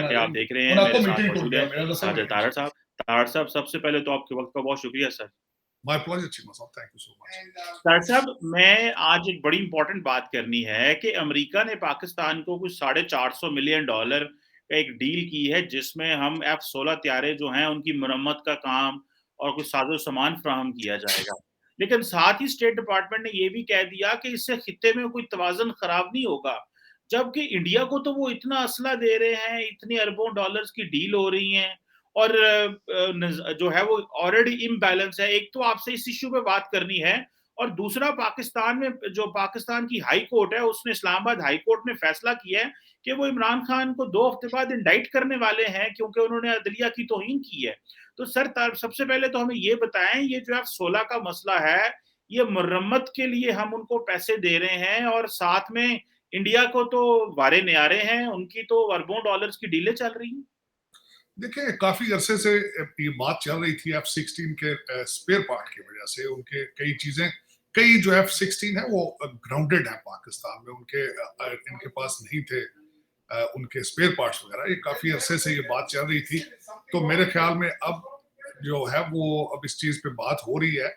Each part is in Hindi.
कि आप देख रहे हैं। और आपको मेरे साथ मीटिंग टूट मौजूद गया, हैं मेरा दूसरा साजिद मीटिंग तारड़ टूट साहब। तारड़ साहब, सबसे पहले तो आपके वक़्त का बहुत शुक्रिया सर। माय प्लेजर चीमा साहब, thank you so much. Tarar साहब, मैं आज एक बड़ी इम्पोर्टेंट बात करनी है कि अमेरिका ने पाकिस्तान को कुछ $450 मिलियन का एक डील की है, जिसमें हम F-16 तैयारे जो हैं, उनकी मरम्मत का काम और कुछ साज़ो-सामान फ़राहम किया जाएगा। लेकिन साथ ही स्टेट डिपार्टमेंट ने ये भी कह दिया कि इससे खित्ते में कोई तवाज़ुन ख़राब नहीं होगा। जबकि इंडिया को तो वो इतना असला दे रहे हैं, इतने अरबों डॉलर्स की डील हो रही हैं और जो है वो ऑलरेडी इम्बैलेंस है। एक तो आपसे इस इश्यू पे बात करनी है और दूसरा पाकिस्तान में जो पाकिस्तान की हाई कोर्ट है, उसने इस्लामाबाद हाई कोर्ट ने फैसला किया है कि वो इमरान खान को 2 हफ्ते बाद इंडाइट करने वाले हैं क्योंकि उन्होंने अदलिया की तौहीन की है। तो सर सबसे पहले तो हमें ये बताएं, ये जो F-16 का मसला है, ये मरम्मत के लिए हम उनको पैसे दे रहे हैं और साथ में इंडिया को तो वारे न्यारे हैं, उनकी तो अरबों डॉलर्स की डीलें चल रही हैं। देखिए, काफी अरसे से ये बात चल रही थी F-16 के स्पेयर पार्ट की वजह से। उनके कई चीजें, कई जो F-16 है वो ग्राउंडेड है पाकिस्तान में, इनके पास नहीं थे उनके स्पेयर पार्ट्स वगैरह। ये काफी अरसे से ये बात चल रही थी, तो मेरे ख्याल में अब जो है वो अब इस चीज पे बात हो रही है।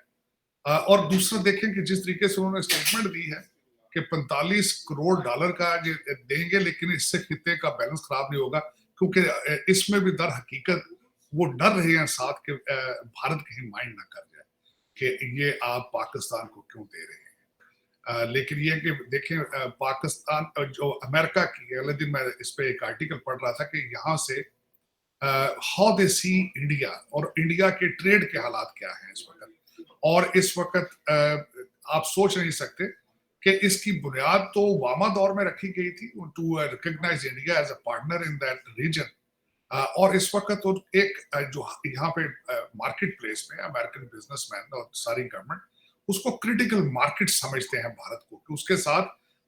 और दूसरा देखें कि जिस तरीके से उन्होंने स्टेटमेंट दी है कि $45 करोड़ का देंगे, लेकिन इससे खित्ते का बैलेंस खराब नहीं होगा, क्योंकि इसमें भी दर हकीकत वो डर रहे हैं साथ के भारत कहीं माइंड ना कर जाए कि ये आप पाकिस्तान को क्यों दे रहे हैं। लेकिन ये कि देखें, पाकिस्तान जो अमेरिका की, अगले दिन मैं इस पे एक आर्टिकल पढ़ रहा था कि यहाँ से हाउ दे सी इंडिया और इंडिया के ट्रेड के हालात क्या हैं इस वक्त। और इस वक्त आप सोच नहीं सकते कि इसकी बुनियाद तो ओबामा दौर में रखी गई थी, to recognise India as a partner in that region. और इस वक्त तो एक जो यहाँ पे मार्केट प्लेस में अमेरिकन बिजनेसमैन और सारी गवर्नमेंट उसको क्रिटिकल मार्केट समझते हैं भारत को, कि उसके साथ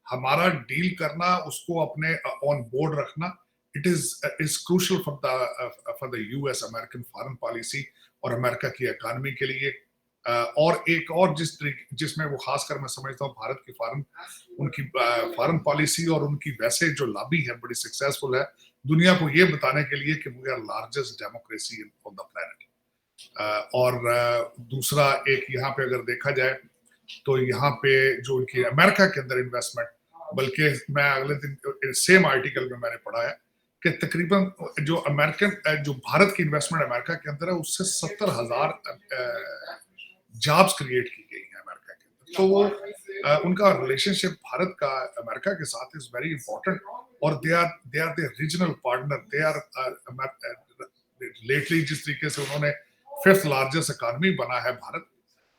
हमारा डील करना, उसको अपने ऑन बोर्ड रखना, it is crucial for the US American foreign policy और अमेरिका की इकानमी के लिए। और एक और जिसमें वो खासकर मैं समझता हूँ भारत की उनकी फॉरेन पॉलिसी और उनकी वैसे जो लॉबी है बड़ी सक्सेसफुल है दुनिया को ये बताने के लिए कि we are largest democracy on the planet. और दूसरा एक यहाँ पे अगर देखा जाए तो यहाँ पे जो उनकी अमेरिका के अंदर इन्वेस्टमेंट, बल्कि मैं अगले दिन सेम आर्टिकल में मैंने पढ़ा है कि तकरीबन जो भारत की इन्वेस्टमेंट अमेरिका के अंदर है उससे 70,000 जॉब्स क्रिएट की गई है अमेरिका के अंदर। तो वो उनका रिलेशनशिप भारत का अमेरिका के साथ इज वेरी इंपॉर्टेंट, और they are the regional partner. They are lately जिस तरीके से उन्होंने 5th लार्जेस्ट इकोनॉमी बना है Bharat,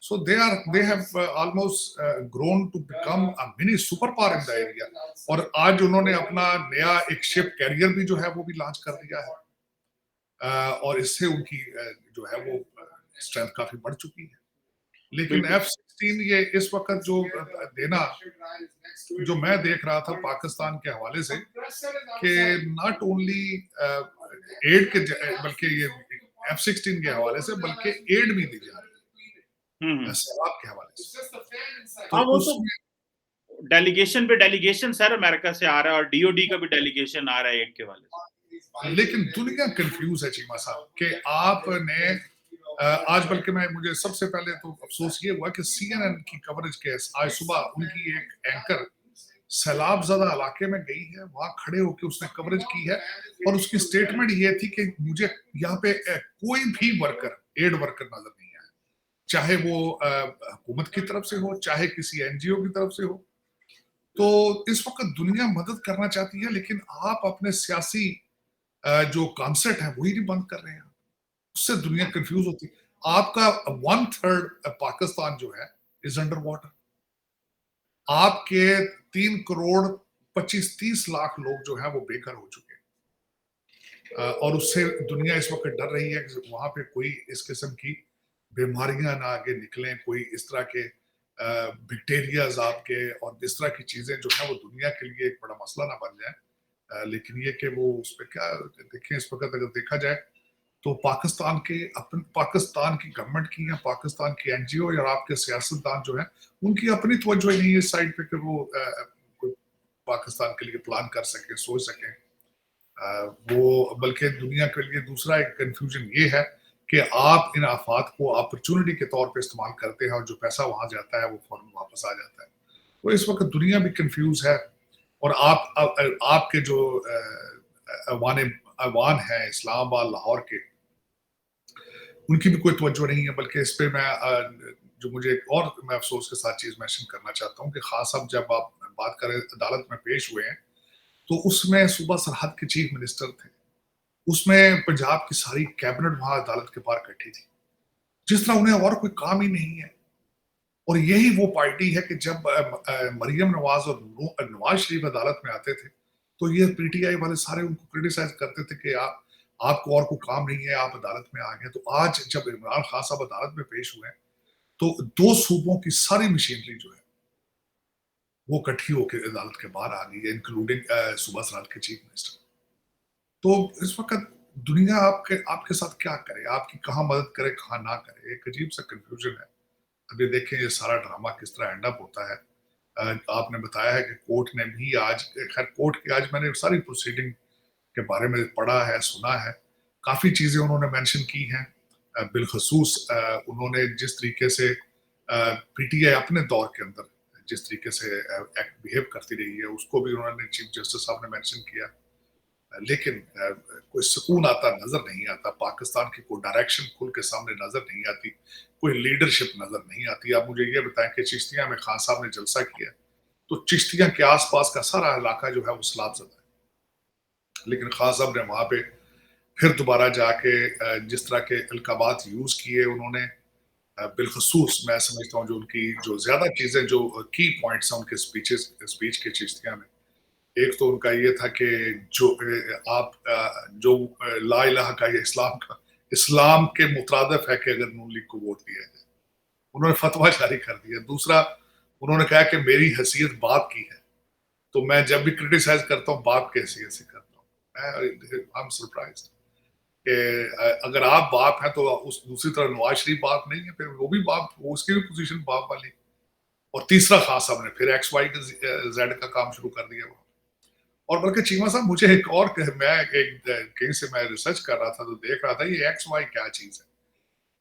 so they have almost grown to become a mini super power in the area। और आज उन्होंने अपना नया एक शिप कैरियर भी जो है वो भी लॉन्च कर दिया है, और इससे उनकी जो है वो स्ट्रेंथ काफी बढ़ चुकी है। लेकिन बिल्कुल। F-16 ये इस वक्त जो देना, जो मैं देख रहा था पाकिस्तान के हवाले से, कि नॉट ओनली एड के बल्कि ये F-16 के हवाले से बल्कि एड भी दी जा रही है सैलाब के हवाले से। तो हाँ, वो तो उसमें डेलीगेशन पे डेलीगेशन सर अमेरिका से आ रहा है और डीओडी का भी डेलीगेशन आ रहा है एड के वाले से। लेकिन दुनिया कंफ्यूज है चीमा साहब कि आपने आज, बल्कि मुझे सबसे पहले तो अफसोस ये हुआ कि CNN की कवरेज के आज सुबह उनकी एक एंकर सैलाब ज़दा इलाके में गई है, वहां खड़े होकर उसने कवरेज की है, और उसकी स्टेटमेंट ये थी कि मुझे यहाँ पे कोई भी एड वर्कर नजर नहीं आया, चाहे वो हुकूमत की तरफ से हो, चाहे किसी NGO की तरफ से हो। तो इस वक्त दुनिया मदद करना चाहती है, लेकिन आप अपने सियासी जो कॉन्सेप्ट है वही नहीं बंद कर रहे हैं, उससे दुनिया कंफ्यूज होती है। आपका 1/3 पाकिस्तान जो है इज अंडर वाटर। आपके 3 करोड़ 25-30 लाख लोग जो है वो बेघर हो चुके हैं, और उससे दुनिया इस वक्त डर रही है कि वहां पे कोई इस किस्म की बीमारियां ना आगे निकलें, कोई इस तरह के बैक्टीरियाज आपके और इस तरह की चीजें जो है वो दुनिया के लिए एक बड़ा मसला ना बन जाए। लेकिन ये कि वो उस पर क्या देखें, इस वक्त अगर देखा जाए तो पाकिस्तान की गवर्नमेंट की या पाकिस्तान की NGO या आपके सियासतदान जो है उनकी अपनी तवज्जो ही नहीं है इस साइड पे कि वो पाकिस्तान के लिए प्लान कर सके, सोच सके। वो बल्कि दुनिया के लिए दूसरा एक कन्फ्यूजन ये है कि आप इन आफात को अपॉर्चुनिटी के तौर पे इस्तेमाल करते हैं और जो पैसा वहाँ जाता है वो फ़ौरन वापस आ जाता है। तो इस वक़्त दुनिया भी कन्फ्यूज़ है और आपके जो अवान हैं इस्लामाबाद, लाहौर के, उनकी भी कोई तवज्जो नहीं है, बल्कि इस पे जो मुझे एक और मैं अफ़सोस के साथ चीज़ मेंशन करना चाहता हूँ कि ख़ास साहब जब आप बात करें अदालत में पेश हुए हैं, तो उसमें सूबा सरहद के चीफ मिनिस्टर थे। उसमें पंजाब की सारी कैबिनेट वहाँ अदालत के बाहर इकट्ठी थी। जिस तरह उन्हें और कोई काम ही नहीं है। और यही वो पार्टी है कि जब मरियम नवाज़ और नवाज़ शरीफ अदालत में आते थे, तो ये पीटीआई वाले सारे उनको क्रिटिसाइज़ करते थे कि आपको और कोई काम नहीं है, आप अदालत में आ गए। तो आज जब इमरान खान साहब अदालत में पेश हुए हैं, तो 2 सूबों की सारी मशीनरी जो है, वो इकट्ठी होके अदालत के बाहर आ गई है, इंक्लूडिंग सूबा सरहद के चीफ मिनिस्टर। तो इस वक़्त दुनिया आपके आपके साथ क्या करे? आपकी कहाँ मदद करे, कहाँ ना करे? एक अजीब-सा कन्फ्यूज़न है। अभी देखें ये सारा ड्रामा किस तरह एंड अप होता है। आपने बताया है कि कोर्ट ने भी आज, खैर कोर्ट की आज मैंने सारी प्रोसीडिंग के बारे में पढ़ा है, सुना है। काफ़ी चीज़ें उन्होंने मेंशन की हैं। बिलख़ुसूस उन्होंने जिस तरीके से पीटीआई अपने दौर के अंदर जिस तरीके से एक्ट बिहेव करती रही है, उसको भी उन्होंने चीफ जस्टिस साहब ने मेंशन किया। लेकिन कोई सुकून आता नज़र नहीं आता। पाकिस्तान की कोई डायरेक्शन खुल के सामने नज़र नहीं आती। कोई लीडरशिप नज़र नहीं आती। आप मुझे ये बताएँ कि चिश्तिया में खान साहब ने जलसा किया, तो चिश्तिया के आस-पास का सारा इलाका जो है वो सलाब-ज़दा है। लेकिन खान साहब ने वहाँ पे फिर दोबारा जाके जिस तरह के अलक़ाबात यूज़ किए उन्होंने, बिलख़ुसूस मैं समझता हूँ जो उनकी जो ज़्यादा चीज़ें जो की पॉइंट्स हैं उनके स्पीच के चिश्तिया में, एक तो उनका ये था कि जो ला इलाहा का या इस्लाम के मुतरादिफ है कि अगर नून लीग को वोट दिया जाए। उन्होंने फतवा जारी कर दिया। दूसरा, उन्होंने कहा कि मेरी हैसियत बाप की है, तो मैं जब भी क्रिटिसाइज़ करता हूँ बाप की हैसियत से करता हूँ। आई एम सरप्राइज्ड कि अगर आप बाप हैं तो उस दूसरी तरफ नवाज़ शरीफ बाप नहीं है, फिर वो भी बाप, वो उसकी भी पोज़ीशन बाप वाली। और तीसरा खान साहब ने फिर एक्स, वाई, ज़ेड का काम शुरू कर दिया। और बल्कि चीमा साहब मुझे एक और मैं एक कहीं से मैं रिसर्च कर रहा था तो देख रहा था ये एक्स वाई क्या चीज है।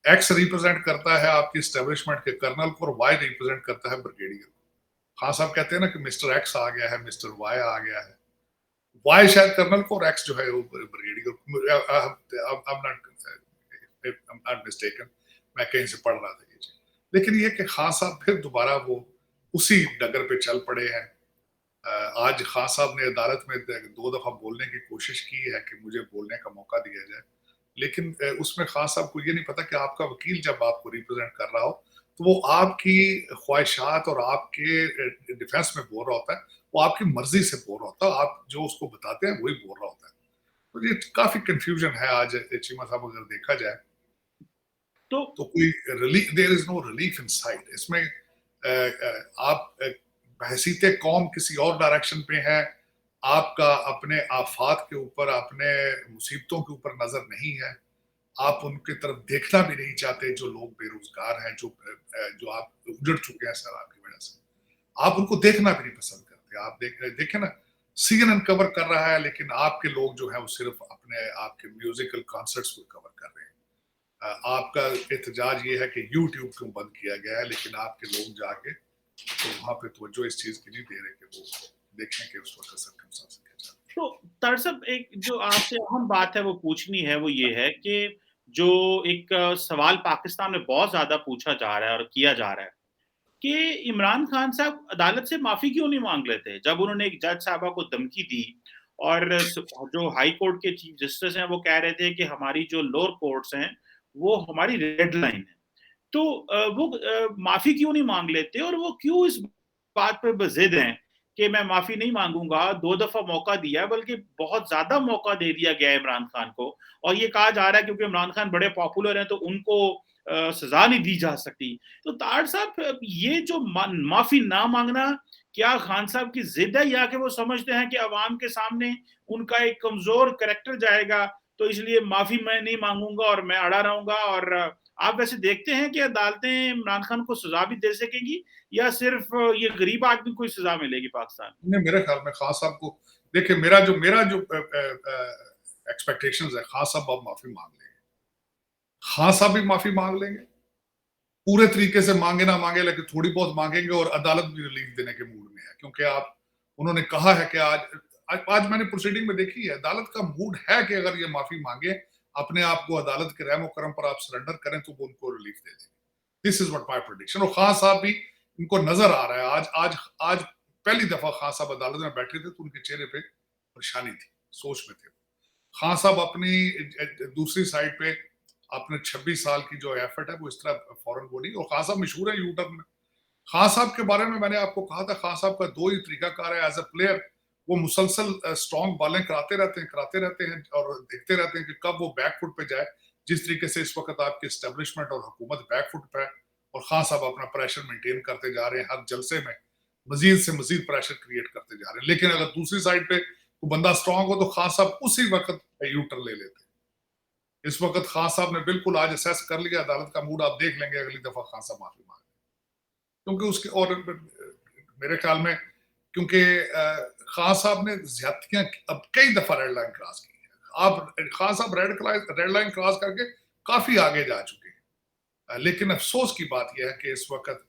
एक्स रिप्रेजेंट करता है आपकी स्टैब्लिशमेंट के कर्नल को और वाई रिप्रेजेंट करता है ब्रिगेडियर को। खान साहब कहते हैं ना कि मिस्टर एक्स आ गया है, मिस्टर वाई आ गया है। वाई शायद कर्नल को और एक्स जो है वो ब्रिगेडियर को। I'm not mistaken, मैं कहीं से पढ़ रहा था ये चीज। लेकिन ये कि खान साहब फिर दोबारा वो उसी डगर पे चल पड़े हैं। आज खान साहब ने अदालत में 2 दफ़ा बोलने की कोशिश की है कि मुझे बोलने का मौका दिया जाए। लेकिन उसमें खान साहब को ये नहीं पता कि आपका वकील जब आपको रिप्रेज़ेंट कर रहा हो, तो वो आपकी ख्वाहिशात और आपके डिफेंस में बोल रहा होता है, वो आपकी मर्ज़ी से बोल रहा होता है, आप जो उसको बताते हैं वही बोल रहा होता है। तो ये काफ़ी कन्फ्यूज़न है आज चीमा साहब अगर देखा जाए, तो तो कोई there is no relief in sight. इसमें आप बहसीत कौम किसी और डायरेक्शन पे है, आपका अपने आफात के ऊपर, अपने मुसीबतों के ऊपर नज़र नहीं है, आप उनकी तरफ देखना भी नहीं चाहते जो लोग बेरोज़गार हैं, जो आप उजड़ चुके हैं सैलाब की वज़ह से। आप उनको देखना भी नहीं पसंद करते। आप देखें ना, सीएनएन कवर कर रहा है, लेकिन आपके लोग जो हैं वो सिर्फ़ अपने आपके म्यूज़िकल कॉन्सर्ट्स को कवर कर रहे हैं। आपका एहतजाज ये है कि यूट्यूब क्यों बंद किया गया है, लेकिन आपके लोग जाके तो वहाँ पे तवज्जो इस चीज़ की नहीं दे रहे कि वो देखें कि उस वक़्त सर्कमस्टेंस क्या चल रहा है। तो दरअसल एक जो आपसे अहम बात है वो पूछनी है, वो ये है कि जो एक सवाल पाकिस्तान में बहुत ज़्यादा पूछा जा रहा है और किया जा रहा है कि इमरान खान साहब अदालत से माफ़ी क्यों नहीं माँग लेते? जब उन्होंने एक जज साहबा को धमकी दी और जो हाई कोर्ट के चीफ जस्टिस हैं, वो कह रहे थे कि हमारी जो लोअर कोर्ट्स हैं, वो हमारी रेड लाइन है। तो वो माफ़ी क्यों नहीं माँग लेते और वो क्यों इस बात पे ज़िद हैं कि मैं माफ़ी नहीं माँगूँगा, 2 दफ़ा मौका दिया है, बल्कि बहुत ज़्यादा मौका दे दिया गया है इमरान खान को और ये कहा जा रहा है क्योंकि इमरान खान बड़े पॉपुलर हैं, तो उनको सज़ा नहीं दी जा सकती। तो तार साहब, ये जो माफ़ी ना माँगना, क्या खान साहब की ज़िद है या कि वो समझते हैं कि अवाम के सामने उनका एक कमज़ोर कैरेक्टर जाएगा, तो इसलिए माफ़ी मैं नहीं माँगूँगा और मैं अड़ा रहूँगा और आप वैसे देखते हैं कि अदालतें इमरान खान को सजा भी दे सकेंगी या सिर्फ ये गरीब आदमी को ही सजा मिलेगी पाकिस्तान? नहीं, मेरे ख्याल में खान साहब को, देखिए मेरा जो एक्सपेक्टेशंस है, खान साहब अब माफी मांग लेंगे, खान साहब भी माफी मांग लेंगे, पूरे तरीके से मांगे ना मांगे लेकिन थोड़ी बहुत मांगेंगे, और अदालत भी रिलीफ देने के मूड में है, क्योंकि आप उन्होंने कहा है कि आज मैंने प्रोसीडिंग में देखी है, अदालत का मूड है कि अगर ये माफी मांगे, अपने आप को अदालत के रहमो करम पर आप सरेंडर करें तो वो उनको रिलीफ दे देंगे। This is what my prediction. और खान साहब भी, इनको नजर आ रहा है, आज आज आज पहली दफा खान साहब अदालत में बैठे थे तो उनके चेहरे पे परेशानी थी, सोच में थे। खान साहब अपनी दूसरी साइड पे अपने 26 साल की जो एफर्ट है वो इस तरह फॉरेन बॉडी, और खान साहब मशहूर है यू टर्न में। खान साहब के बारे में मैंने आपको कहा था, खान साहब का दो ही तरीकाकार है एज अ प्लेयर, वो मुसलसल स्ट्रॉन्ग बॉलिंग कराते रहते हैं और देखते रहते हैं कि कब वो बैकफुट पे जाए। जिस तरीके से इस वक्त आपकी एस्टेब्लिशमेंट और हुकूमत बैकफुट पे है, और खान साहब अपना प्रेशर मेंटेन करते जा रहे हैं, हर जलसे में मजीद से मजीद प्रेशर क्रिएट करते जा रहे हैं। लेकिन अगर दूसरी साइड पे वो बंदा स्ट्रॉन्ग हो तो खान साहब उसी वक्त यू टर्न ले लेते हैं। इस वक्त खान साहब ने बिल्कुल आज असेस कर लिया अदालत का मूड, आप देख लेंगे अगली दफा खान साहब माफी मांगे, क्योंकि उसके और मेरे ख्याल में, क्योंकि खान साहब ने ज्यादतियां अब कई दफा रेड लाइन क्रॉस की है। आप खान साहब रेड लाइन क्रॉस करके काफी आगे जा चुके हैं, लेकिन अफसोस की बात यह है कि इस वक्त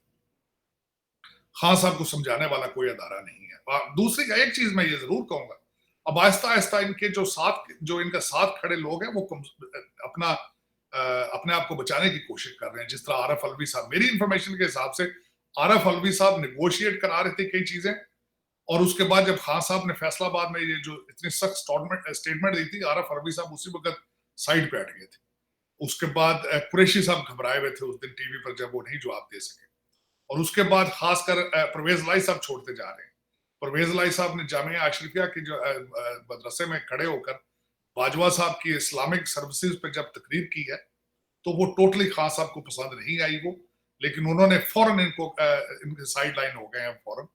खान साहब को समझाने वाला कोई अदारा नहीं है। दूसरी एक चीज मैं ये जरूर कहूंगा, अब आहिस्ता आहिस्ता इनके जो इनका साथ खड़े लोग हैं वो अपना अपने आप को बचाने की कोशिश कर रहे हैं। जिस तरह आरफ अलवी साहब, मेरी इंफॉर्मेशन के हिसाब से आरफ अलवी साहब निगोशिएट करा रहे थे कई चीजें, और उसके बाद जब खान साहब ने फैसलाबाद में ये जो इतनी सख्त स्टेटमेंट दी थी, आरफ अलवी साहब उसी वक्त साइड पे हट गए थे। उसके बाद कुरैशी साहब घबराए हुए थे उस दिन टीवी पर जब वो नहीं जवाब दे सके, और उसके बाद खासकर परवेज लाई साहब छोड़ते जा रहे हैं। परवेज लाई साहब ने जामिया अशरफिया की जो मदरसे में खड़े होकर बाजवा साहब की इस्लामिक सर्विसेज पे जब तकरीर की है, तो वो टोटली खान साहब को पसंद नहीं आई वो, लेकिन उन्होंने फौरन इनके साइड लाइन हो गए हैं फौरन।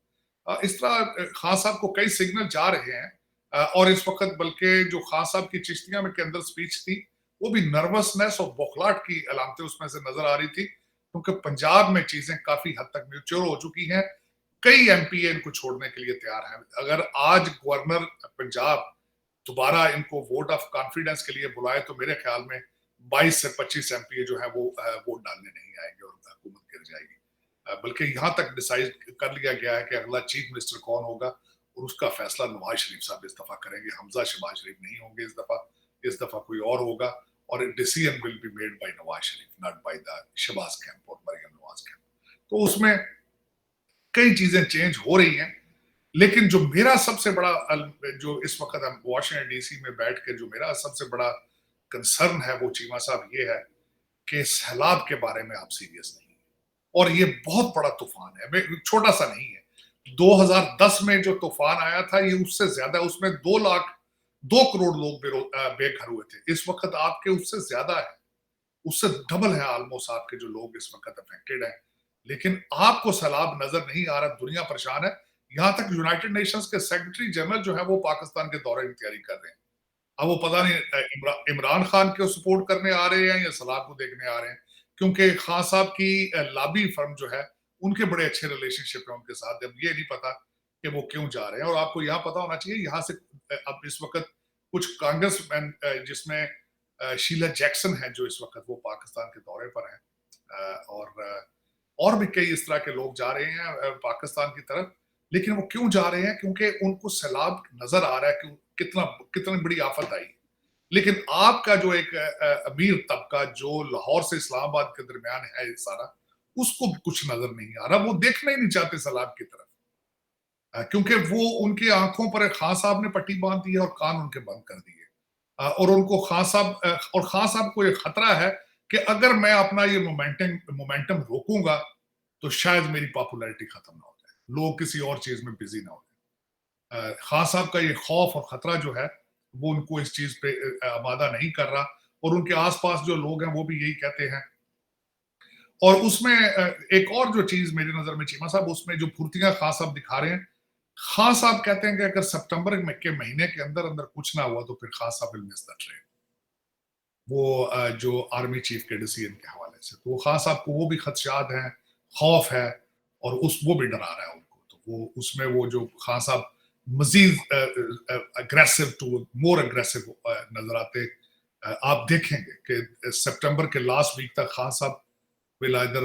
इस तरह खान साहब को कई सिग्नल जा रहे हैं, और इस वक्त बल्कि जो खान साहब की चिश्तिया में के अंदर स्पीच थी, वो भी नर्वसनेस और बौखलाहट की अलामतें उसमें से नजर आ रही थी, क्योंकि पंजाब में चीजें काफी हद तक मैच्योर हो चुकी हैं। कई एमपीए इनको छोड़ने के लिए तैयार हैं। अगर आज गवर्नर पंजाब दोबारा इनको वोट ऑफ कॉन्फिडेंस के लिए बुलाए तो मेरे ख्याल में 22 से 25 एमपीए जो है वो वोट डालने नहीं आएंगे और हुकूमत गिर जाएगी। बल्कि यहाँ तक डिसाइड कर लिया गया है कि अगला चीफ मिनिस्टर कौन होगा, और उसका फैसला नवाज शरीफ साहब इस दफा करेंगे। हमजा शहबाज शरीफ नहीं होंगे इस दफा कोई और होगा, और decision will be made by Nawaz Sharif, not by the Shahbaz camp और मरियम नवाज कैंप। तो उसमें कई चीजें चेंज हो रही हैं, लेकिन जो मेरा सबसे बड़ा, जो इस वक्त हम वॉशिंगटन डीसी में बैठ के जो मेरा सबसे बड़ा कंसर्न है वो चीमा साहब ये है कि सैलाब के बारे में आप सीरियस नहीं, और ये बहुत बड़ा तूफान है, छोटा सा नहीं है। 2010 में जो तूफान आया था ये उससे ज्यादा, उसमें 2 करोड़ लोग बेघर हुए थे। इस वक्त आपके उससे ज्यादा है, उससे डबल है ऑलमोस्ट आपके जो लोग इस वक्त अफेक्टेड हैं, लेकिन आपको सैलाब नजर नहीं आ रहा। दुनिया परेशान है, यहां तक यूनाइटेड नेशंस के सेक्रेटरी जनरल जो है वो पाकिस्तान के दौरे की तैयारी कर रहे हैं। अब वो पता नहीं इमरान खान को सपोर्ट करने आ रहे हैं या सैलाब को देखने आ रहे हैं, क्योंकि खान साहब की लॉबी फर्म जो है उनके बड़े अच्छे रिलेशनशिप है उनके साथ। अब ये नहीं पता कि वो क्यों जा रहे हैं, और आपको यहाँ पता होना चाहिए यहाँ से अब इस वक्त कुछ कांग्रेसमैन, जिसमें शीला जैक्सन है जो इस वक्त वो पाकिस्तान के दौरे पर है, और भी कई इस तरह के लोग जा रहे हैं पाकिस्तान की तरफ। लेकिन वो क्यों जा रहे हैं? क्योंकि उनको सैलाब नजर आ रहा है कि कितनी बड़ी आफत आई। लेकिन आपका जो एक अमीर तबका जो लाहौर से इस्लामाबाद के दरमियान है सारा, उसको कुछ नजर नहीं आ रहा, वो देखना ही नहीं चाहते सैलाब की तरफ, क्योंकि वो उनकी आंखों पर खान साहब ने पट्टी बांध दी है और कान उनके बंद कर दिए, और उनको खान साहब को ये खतरा है कि अगर मैं अपना ये मोमेंटम रोकूंगा तो शायद मेरी पॉपुलैरिटी खत्म ना हो जाए, लोग किसी और चीज में बिजी ना हो जाए। खान साहब का ये खौफ और खतरा जो है वो उनको इस चीज पे आमादा नहीं कर रहा, और उनके आसपास जो लोग हैं वो भी यही कहते हैं। और उसमें एक और जो चीज मेरी नजर में चीमा साहब, उसमें जो फुर्तियां खान साहब दिखा रहे हैं, खान साहब कहते हैं कि अगर सितंबर के महीने के अंदर अंदर कुछ ना हुआ तो फिर Khan Sahab will miss the train, वो जो आर्मी चीफ के डिसीजन के हवाले हवाले से। तो खान साहब को वो भी खदशात हैं, खौफ है, और वो भी डरा रहा है उनको। तो वो उसमें वो जो खान साहब मजीद अग्रेसिव टू मोर अग्रेसिव नजर आते, आप देखेंगे कि सितंबर के लास्ट वीक तक Khan Sahab will either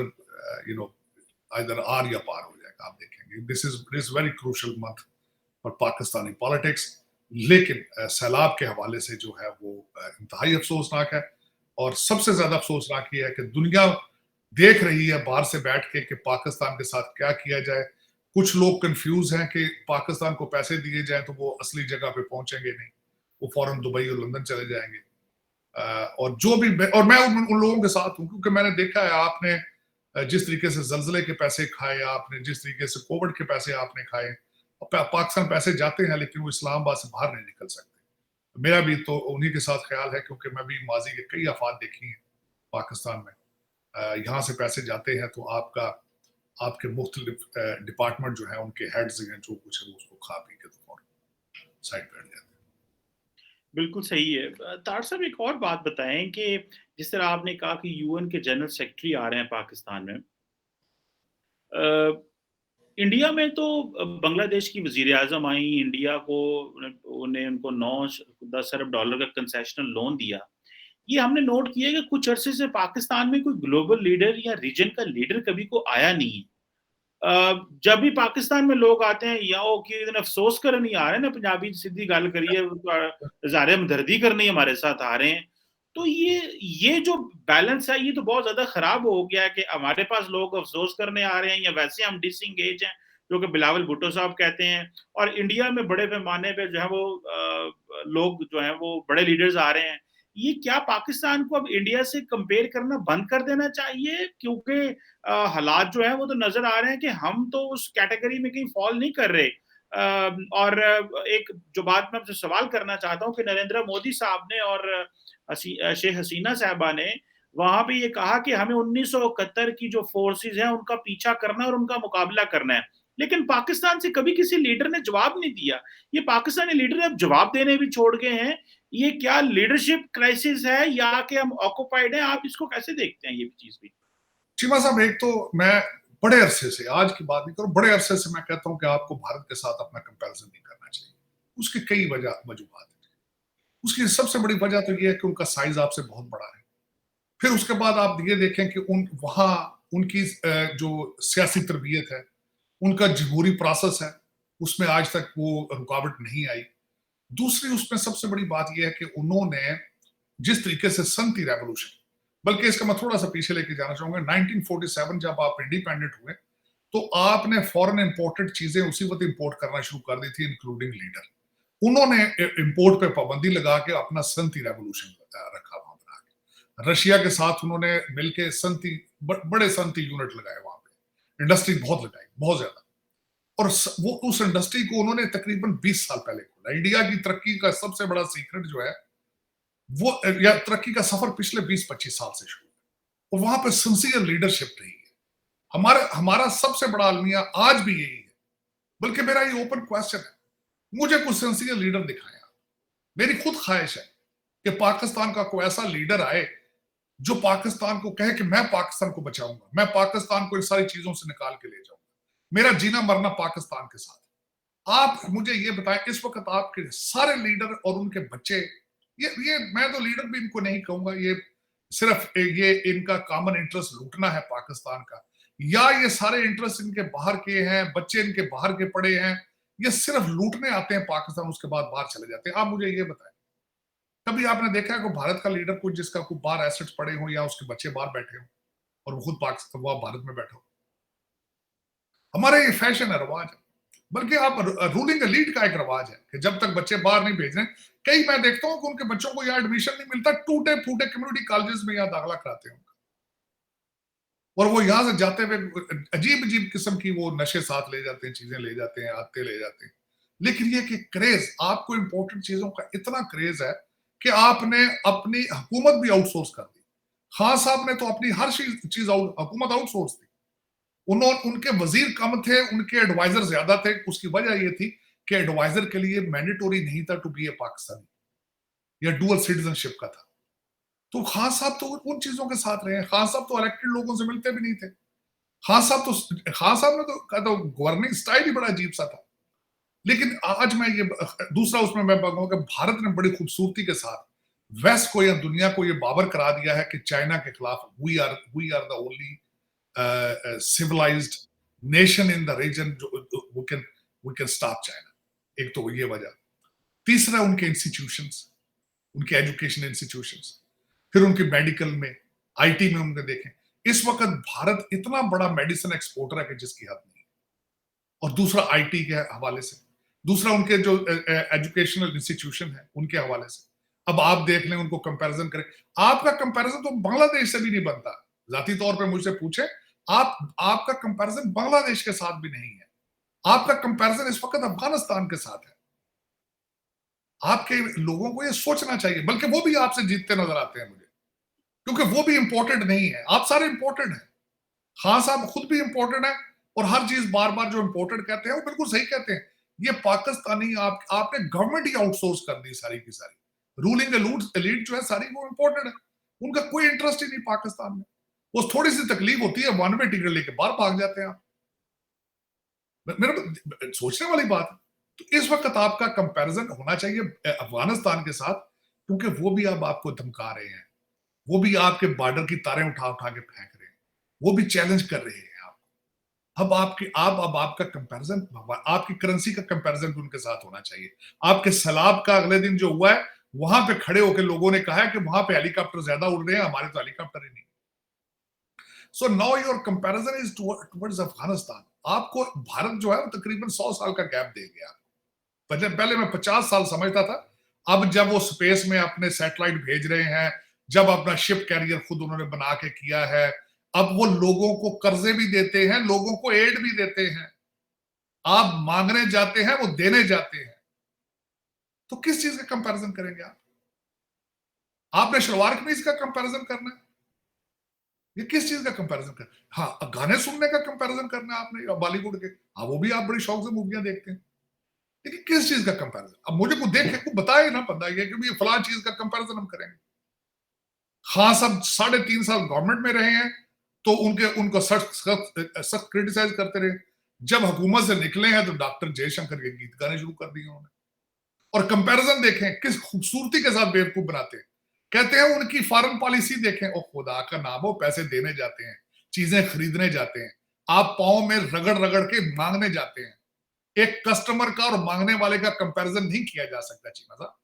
you know either आर या पार हो जाएगा, आप देखेंगे। This is very crucial month for Pakistani politics. लेकिन सैलाब के हवाले से जो है वो इंतहाई अफसोसनाक है, और सबसे ज्यादा अफसोसनाक ये है कि दुनिया देख रही है बाहर से बैठ के कि पाकिस्तान के साथ क्या किया जाए। कुछ लोग कंफ्यूज हैं कि पाकिस्तान को पैसे दिए जाए तो वो असली जगह पे पहुंचेंगे नहीं, वो फौरन दुबई और लंदन चले जाएंगे। और जो भी और मैं उन लोगों के साथ हूं, क्योंकि मैंने देखा है आपने जिस तरीके से जलजले के पैसे खाए, आपने जिस तरीके से कोविड के पैसे आपने खाए, पाकिस्तान पैसे जाते हैं लेकिन वो इस्लामाबाद से बाहर नहीं निकल सकते। मेरा भी तो उन्हीं के साथ ख्याल है, क्योंकि मैं भी माजी के कई आफात देखी हैं पाकिस्तान में। यहाँ से पैसे जाते हैं तो आपके मुख्तलिफ डिपार्टमेंट जो है उनके हेड्स हैं, जो कुछ है उसको खा पी के तो साइड पर जाते हैं। बिल्कुल सही है। तार साहब एक और बात बताएं कि जिस तरह आपने कहा कि यूएन के जनरल सेक्रेटरी आ रहे हैं पाकिस्तान में, इंडिया में तो बांग्लादेश की वज़ीर-ए-आज़म आई, इंडिया को उन्हें उनको 9-10 अरब डॉलर का कंसेशनल लोन दिया। ये हमने नोट किया है कि कुछ अरसे से पाकिस्तान में कोई ग्लोबल लीडर या रीजन का लीडर कभी को आया नहीं है। जब भी पाकिस्तान में लोग आते हैं या वो कि अफसोस करने नहीं आ रहे ना, पंजाबी सीधी गल करिए, इज़हार हमदर्दी करने हमारे साथ आ रहे हैं। तो ये जो बैलेंस है ये तो बहुत ज़्यादा खराब हो गया है कि हमारे पास लोग अफसोस करने आ रहे हैं या वैसे हम डिसएंगेज हैं, जो कि बिलावल भुट्टो साहब कहते हैं, और इंडिया में बड़े पैमाने पे जो है वो लोग जो हैं वो बड़े लीडर्स आ रहे हैं। ये क्या पाकिस्तान को अब इंडिया से कंपेयर करना बंद कर देना चाहिए? क्योंकि हालात जो हैं वो तो नज़र आ रहे हैं कि हम तो उस कैटेगरी में कहीं फॉल नहीं कर रहे। और एक जो बात मैं आपसे सवाल करना चाहता हूँ कि नरेंद्र मोदी साहब ने और शेख हसीना साहिबा ने वहाँ पे ये कहा कि हमें 1971 की जो फोर्सेस हैं उनका पीछा करना है और उनका मुकाबला करना है। लेकिन पाकिस्तान से कभी किसी लीडर ने जवाब नहीं दिया। ये पाकिस्तानी लीडर अब जवाब देने भी छोड़ गए हैं। ये क्या लीडरशिप क्राइसिस है या कि हम ऑक्युपाइड हैं? आप इसको कैसे देखते हैं ये चीज़ भी? चीमा साहब, एक तो मैं बड़े अरसे से, आज की बात नहीं करूं, बड़े अरसे से मैं कहता हूं कि आपको भारत के साथ अपना कंपैरिजन नहीं करना चाहिए। उसकी कई वजूहत है। उसकी सबसे बड़ी वजह तो ये है कि उनका साइज आपसे बहुत बड़ा है। फिर उसके बाद आप ये देखें कि वहां उनकी जो सियासी तरबियत है, उनका जमहूरी प्रोसेस है, उसमें आज तक वो रुकावट नहीं आई। दूसरी उसमें सबसे बड़ी बात यह है कि उन्होंने जिस तरीके से सनती रेवोल्यूशन, बल्कि इसका मैं थोड़ा सा पीछे लेके जाना चाहूंगा, 1947 जब आप इंडिपेंडेंट हुए तो आपने फॉरेन इंपोर्टेड चीजें उसी वक्त इंपोर्ट करना शुरू कर दी थी, इंक्लूडिंग लीडर। उन्होंने इंपोर्ट पे पाबंदी लगा के अपना सनती रेवोल्यूशन रखा वहां बना के। रशिया के साथ उन्होंने मिलकर सनती बड़े सनती यूनिट लगाए वहां पे, इंडस्ट्री बहुत लगाई, बहुत ज्यादा। और वो उस इंडस्ट्री को उन्होंने तकरीबन 20 साल पहले खोला। इंडिया की तरक्की का सबसे बड़ा सीक्रेट जो है वो, या तरक्की का सफर पिछले 20-25 साल से शुरू है, और वहां पे सिंसियर लीडरशिप रही है। हमारा सबसे बड़ा अलमिया आज भी यही है। बल्कि मेरा ये ओपन क्वेश्चन है, मुझे कुछ सिंसियर लीडर दिखाया। मेरी खुद ख्वाहिश है कि पाकिस्तान का कोई ऐसा लीडर आए जो पाकिस्तान को कहे कि मैं पाकिस्तान को बचाऊंगा, मैं पाकिस्तान को इन सारी चीजों से निकाल के ले जाऊंगा, मेरा जीना मरना पाकिस्तान के साथ। आप मुझे ये बताएं, इस वक्त आपके सारे लीडर और उनके बच्चे, ये मैं तो लीडर भी इनको नहीं कहूंगा, ये सिर्फ ये इनका कॉमन इंटरेस्ट लूटना है पाकिस्तान का, या ये सारे इंटरेस्ट इनके बाहर के हैं, बच्चे इनके बाहर के पड़े हैं, ये सिर्फ लूटने आते हैं पाकिस्तान, उसके बाद बाहर चले जाते हैं। आप मुझे ये बताएं, कभी आपने देखा है कोई भारत का लीडर कोई जिसका कोई बाहर एसेट्स पड़े हो या उसके बच्चे बाहर बैठे हो और वो खुद पाकिस्तान, वो भारत में बैठे हो? हमारा ये फैशन है, रवाज है। बल्कि आप रूलिंग एलीट का एक रवाज है कि जब तक बच्चे बाहर नहीं भेज रहे, कई मैं देखता हूं कि उनके बच्चों को यहाँ एडमिशन नहीं मिलता, टूटे फूटे कम्युनिटी कॉलेजेस में यहाँ दाखिला कराते हैं उनका, और वो यहाँ से जाते हुए अजीब अजीब किस्म की वो नशे साथ ले जाते हैं, चीजें ले जाते हैं, आते ले जाते हैं। लेकिन ये कि क्रेज, आपको इंपॉर्टेंट चीजों का इतना क्रेज है कि आपने अपनी हुकूमत भी आउटसोर्स कर दी। खान साहब ने तो अपनी हर चीज हुकूमत आउटसोर्स दी। उनके वजीर कम थे, उनके एडवाइजर ज्यादा थे। उसकी वजह यह थी कि एडवाइजर के लिए मैंडेटोरी नहीं था टू बी ए पाकिस्तानी, या डुअल सिटीजनशिप का था। तो खान साहब तो उन चीजों के साथ रहे हैं। खान साहब तो इलेक्टेड लोगों से मिलते भी नहीं थे। खान साहब ने तो गवर्निंग स्टाइल ही बड़ा अजीब सा था। लेकिन आज मैं ये दूसरा उसमें मैं कहूंगा कि भारत ने बड़ी खूबसूरती के साथ वेस्ट को या दुनिया को ये बावर करा दिया है कि चाइना के खिलाफ we are the only civilised nation in the region we can stop China. एक तो ये वजह। तीसरा उनके इंस्टीट्यूशंस, उनके एजुकेशन इंस्टीट्यूशंस, फिर उनके मेडिकल में, आईटी में उनके देखें। इस वक्त भारत इतना बड़ा मेडिसिन एक्सपोर्टर है कि जिसकी हद नहीं। और दूसरा आईटी के हवाले से, दूसरा उनके जो एजुकेशनल इंस्टीट्यूशन है उनके हवाले से। अब आप देख लें, उनको कंपैरिजन करें। आपका कंपैरिजन तो बांग्लादेश से भी नहीं बनता। जाती तौर पे मुझसे पूछे, आपका कंपैरिजन बांग्लादेश के साथ भी नहीं है। आपका कंपैरिजन इस वक्त अफगानिस्तान के साथ है। आपके लोगों को ये सोचना चाहिए। बल्कि वो भी आपसे जीतते नजर आते हैं मुझे, क्योंकि वो भी इंपॉर्टेंट नहीं है। आप सारे इंपॉर्टेंट हैं। खान साहब खुद भी इंपॉर्टेंट है, और हर चीज बार बार जो इंपॉर्टेंट कहते हैं वो बिल्कुल सही कहते हैं। ये पाकिस्तानी आपने गवर्नमेंट ही आउटसोर्स कर दी सारी की सारी। रूलिंग एलीट जो है सारी वो इंपॉर्टेंट है। उनका कोई इंटरेस्ट ही नहीं पाकिस्तान में। वो थोड़ी सी तकलीफ होती है, वन वे टिकट लेके बाहर भाग जाते हैं आप। मेरा सोचने वाली बात है। तो इस वक्त आपका कंपैरिजन होना चाहिए अफगानिस्तान के साथ, क्योंकि वो भी अब आपको धमका रहे हैं। वो भी आपके बॉर्डर की तारें उठा उठा के फेंक रहे हैं। वो भी चैलेंज कर रहे हैं आप। अब आपका कंपैरिजन, आपकी करेंसी का कंपैरिजन भी उनके साथ होना चाहिए। आपके सैलाब का अगले दिन जो हुआ है, वहां पे खड़े होकर लोगों ने कहा है कि वहां पे हेलीकॉप्टर ज्यादा उड़ रहे हैं, हमारे तो हेलीकॉप्टर ही नहीं। So now your comparison is towards Afghanistan. आपको भारत जो है वो तकरीबन 100 साल का गैप दे गया। पहले मैं 50 साल समझता था। अब जब वो स्पेस में अपने सैटेलाइट भेज रहे हैं, जब अपना शिप कैरियर खुद उन्होंने बना के किया है, अब वो लोगों को कर्जे भी देते हैं, लोगों को एड भी देते हैं। आप मांगने जाते हैं, वो देने जाते हैं। तो किस चीज का कंपैरिजन करेंगे आप? आपने शलवार कमीज का कंपैरिजन करना है? ये किस चीज का कंपैरिजन करना? हाँ, गाने सुनने का कंपैरिजन करना है आपने बॉलीवुड के। हाँ, वो भी आप बड़ी शौक से मूवियां देखते हैं। लेकिन किस चीज का कंपैरिजन? अब मुझे को देख के बताए ना पता है कि ये फलां चीज का कंपैरिजन हम करेंगे। खान साहब 3.5 साल गवर्नमेंट में रहे हैं, तो उनको सख्त क्रिटिसाइज करते रहे। जब हुकूमत से निकले हैं तो डॉक्टर जयशंकर के गीत गाने शुरू कर दिए उन्होंने। और कंपैरिजन देखें किस खूबसूरती के साथ बेवकूफ बनाते हैं। कहते हैं उनकी फॉरेन पॉलिसी देखें। ओ खुदा का नाम हो, पैसे देने जाते हैं, चीजें खरीदने जाते हैं, आप पाओ में रगड़ रगड़ के मांगने जाते हैं। एक कस्टमर का और मांगने वाले का कंपैरिजन नहीं किया जा सकता चीमा साहब।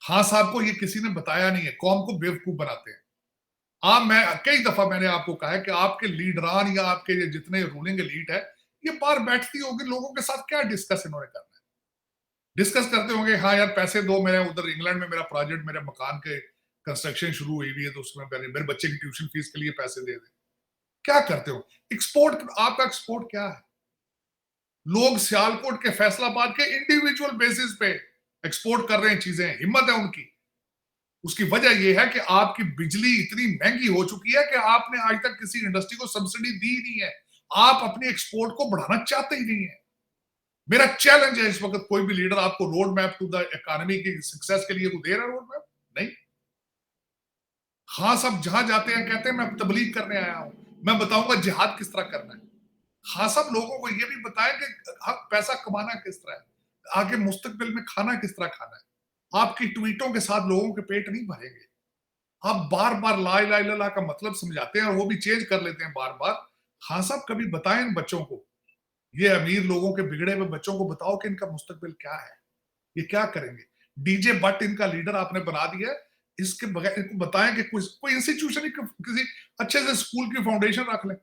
हाँ साहब को ये किसी ने बताया नहीं है, कौम को बेवकूफ बनाते हैं। मैं कई दफा मैंने आपको कहा है कि आपके लीडरान या आपके ये जितने रूलिंग एलीट है, ये बाहर बैठती होगी लोगों के साथ, क्या डिस्कस इन्होंने करना है? डिस्कस करते होंगे, हाँ यार पैसे दो, मेरे उधर इंग्लैंड में मेरा प्रोजेक्ट, मेरे मकान के कंस्ट्रक्शन शुरू हुई हुई है, तो उसमें मेरे बच्चे की ट्यूशन फीस के लिए पैसे दे दे। क्या करते हो? एक्सपोर्ट, आपका एक्सपोर्ट क्या है? लोग सियालकोट के फैसलाबाद के इंडिविजुअल बेसिस पे एक्सपोर्ट कर रहे हैं चीजें, हिम्मत है उनकी। उसकी वजह यह है कि आपकी बिजली इतनी महंगी हो चुकी है कि आपने आज तक किसी इंडस्ट्री को सब्सिडी दी नहीं है। आप अपनी एक्सपोर्ट को बढ़ाना चाहते ही नहीं है। मेरा चैलेंज है इस वक्त, कोई भी लीडर आपको road map to the economy की सक्सेस के लिए वो दे रहा है रोड मैप? नहीं। हाँ, सब जहां जाते हैं कहते हैं मैं तबलीग करने आया हूं, मैं बताऊंगा जिहाद किस तरह करना है। हाँ, सब लोगों को ये भी बताएं कि पैसा कमाना किस तरह है, आगे मुस्तकबिल में खाना किस तरह खाना है। आपकी ट्वीटों के साथ लोगों के पेट नहीं भरेंगे। आप बार बार ला इलाहा इल्लल्लाह का मतलब समझाते हैं और वो भी चेंज कर लेते हैं बार बार। हाँ साहब, कभी बताएं इन बच्चों को, ये अमीर लोगों के बिगड़े हुए बच्चों को बताओ कि इनका मुस्तकबिल क्या है, ये क्या करेंगे। डीजे भट्ट इनका लीडर आपने बना दिया है। इसके बगैर इनको बताएं कि कोई इंस्टीट्यूशन, किसी अच्छे से स्कूल की फाउंडेशन रख लें।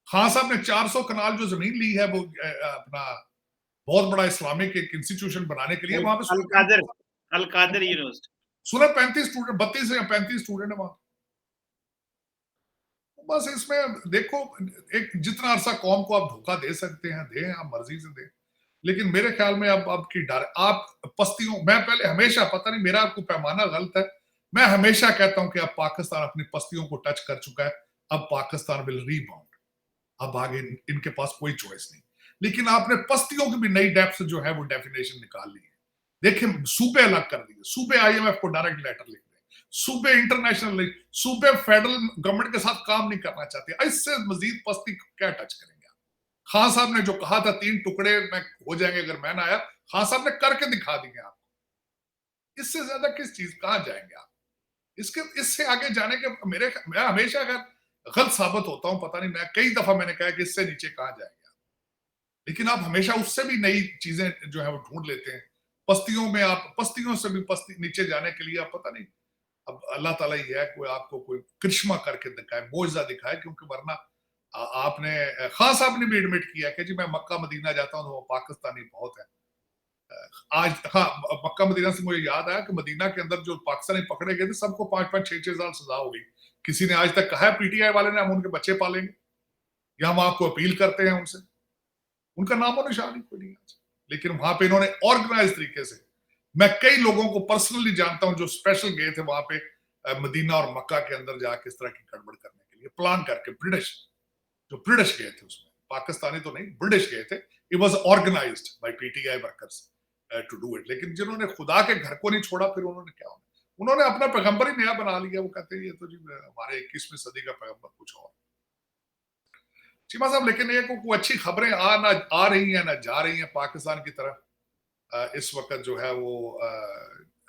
खान साहब ने 400 कनाल जो जमीन ली है वो अपना बहुत बड़ा इस्लामिक एक इंस्टीट्यूशन बनाने के लिए, वहां पे अल कादर यूनिवर्सिटी, 35 स्टूडेंट, 32 या 35 स्टूडेंट है वहां। बस इसमें देखो, एक जितना अरसा कौम को आप धोखा दे सकते हैं दें, आप मर्जी से दें। लेकिन मेरे ख्याल में अब आपकी डर, आप पस्तियों, मैं पहले हमेशा, पता नहीं मेरा आपको पैमाना गलत है, मैं हमेशा कहता हूं कि अब पाकिस्तान अपनी पस्तियों को टच कर चुका है। अब पाकिस्तान विल रीबाउंड। अब आगे इनके पास कोई चॉइस नहीं। लेकिन आपने पस्तियों की भी नई डेप्थ जो है वो डेफिनेशन निकाल ली है। देखिए, सूबे अलग कर दिए, सूबे आईएमएफ को डायरेक्ट लेटर लिख दें, सूबे इंटरनेशनल नहीं, सूबे फेडरल गवर्नमेंट के साथ काम नहीं करना चाहते। इससे मजीद पस्ती क्या टच करेंगे आप? खान साहब ने जो कहा था 3 टुकड़े में हो जाएंगे अगर मैं ना आया, खान साहब ने करके दिखा दिए आपको। इससे ज्यादा किस चीज कहां जाएंगे आप? इसके इससे आगे जाने के मैं हमेशा अगर गलत साबित होता हूं, पता नहीं, मैं कई दफा मैंने कहा कि इससे नीचे कहां जाएंगे आप, लेकिन आप हमेशा उससे भी नई चीजें जो है वो ढूंढ लेते हैं। पस्तियों में आप पस्तियों से भी पस्ती नीचे जाने के लिए आप पता नहीं, अब अल्लाह ताला ही है, कोई आपको कोई करिश्मा करके दिखाए, मोजा दिखाए, क्योंकि वरना आपने खान साहब ने भी एडमिट किया कि जी मैं मक्का मदीना जाता हूँ तो पाकिस्तानी बहुत है। आज हाँ, मक्का मदीना से मुझे याद आया कि मदीना के अंदर जो पाकिस्तानी पकड़े गए थे सबको 5-5 6-6 साल सजा हो गई। किसी ने आज तक कहा है पीटीआई वाले ने हम उनके बच्चे पालेंगे या हम आपको अपील करते हैं उनसे? उनका नामो निशान ही कोई नहीं आज। लेकिन वहां पे इन्होंने ऑर्गेनाइज तरीके से, मैं कई लोगों को पर्सनली जानता हूं जो स्पेशल गए थे वहां पे मदीना और मक्का के अंदर जाके इस तरह की गड़बड़ करने के लिए प्लान करके। ब्रिटिश गए थे उसमें, पाकिस्तानी तो नहीं, ब्रिटिश गए थे। It was organised by PTI workers to do it. लेकिन जिन्होंने खुदा के घर को नहीं छोड़ा, फिर उन्होंने क्या होना, उन्होंने अपना पैगंबर ही नया बना लिया। वो कहते हैं ये तो जी हमारे 21वीं सदी का पैगंबर कुछ और। चीमा साहब, लेकिन ये को अच्छी खबरें आ रही हैं ना जा रही हैं पाकिस्तान की तरफ। इस वक्त जो है वो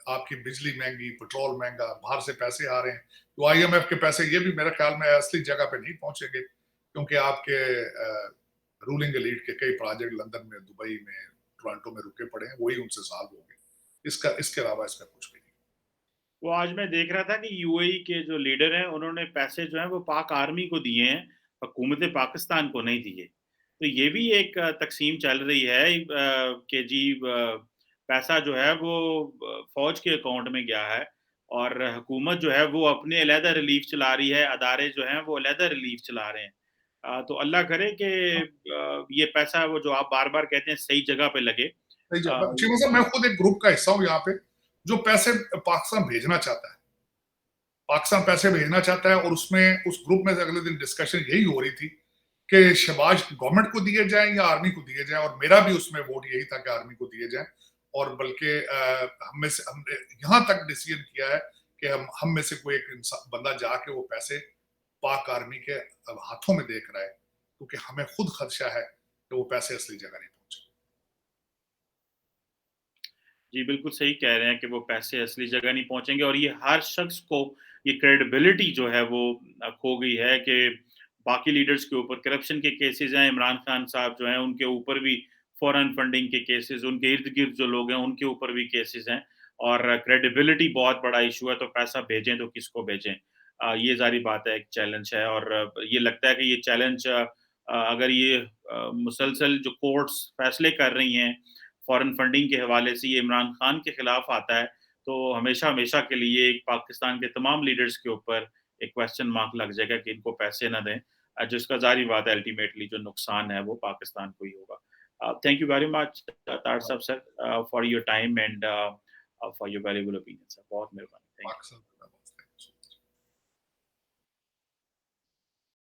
आपकी बिजली महंगी, पेट्रोल महंगा, बाहर से पैसे आ रहे हैं, तो आईएमएफ के पैसे ये भी मेरे ख्याल में असली जगह पे नहीं पहुंचेंगे, क्योंकि आपके रूलिंग एलीट के कई प्रोजेक्ट लंदन में, दुबई में, टोरंटो में रुके पड़े हैं, वही उनसे सॉल्व होंगे। इसके अलावा इसका कुछ भी नहीं। वो आज मैं देख रहा था कि यूएई के जो लीडर हैं उन्होंने पैसे जो हैं वो पाक आर्मी को दिए हैं, हुकूमत पाकिस्तान को नहीं दिए। तो ये भी एक तकसीम चल रही है कि जी पैसा जो है वो फ़ौज के अकाउंट में गया है और हुकूमत जो है वो अपने अलहदा रिलीफ चला रही है, अदारे जो हैं वो अलहदा रिलीफ चला रहे हैं। तो अल्लाह करे कि ये पैसा वो जो आप बार-बार कहते हैं सही जगह पे लगे। चीमा साहब, मैं खुद एक ग्रुप का हिस्सा हूँ यहाँ पे जो पैसे पाकिस्तान भेजना चाहता है। पाकिस्तान पैसे भेजना चाहता है और उसमें उस ग्रुप में से अगले दिन डिस्कशन यही हो रही थी कि शहबाज गवर्नमेंट को दिए जाएं या आर्मी को दिए जाएं, और मेरा भी उसमें वोट यही था कि आर्मी को दिए जाएं। और बल्कि हमने यहाँ तक डिसीजन किया है कि हम में से कोई एक इंसान बंदा जाके वो पैसे पाक आर्मी के हाथों में देख रहा है, क्योंकि हमें खुद खदशा है कि वो पैसे असली जगह नहीं पहुंचे। जी, बिल्कुल सही कह रहे हैं कि वो पैसे असली जगह नहीं पहुँचेंगे और ये हर शख्स को ये क्रेडिबिलिटी जो है वो खो गई है कि बाकी लीडर्स के ऊपर करप्शन के केसेज़ हैं, इमरान खान साहब जो हैं उनके ऊपर भी फ़ॉरेन फंडिंग के केसेज़, उनके इर्द-गिर्द जो लोग हैं उनके ऊपर भी केसेज़ हैं और क्रेडिबिलिटी बहुत बड़ा इश्यू है, तो पैसा भेजें तो किसको भेजें? ये ज़ाहिर बात है एक चैलेंज है और ये लगता है कि ये चैलेंज अगर ये मुसलसल जो कोर्ट्स फैसले कर रही हैं फॉरेन फंडिंग के हवाले से ये इमरान खान के खिलाफ आता है, तो हमेशा-हमेशा के लिए एक पाकिस्तान के तमाम लीडर्स के ऊपर एक क्वेश्चन मार्क लग जाएगा कि इनको पैसे ना दें। जिसका ज़ाहिर बात है अल्टीमेटली जो नुकसान है वो पाकिस्तान को ही होगा। थैंक यू वेरी मच तार साहब sir for your time and for your valuable opinion sir. बहुत मेहरबानी। Thank you. पाकिस्तान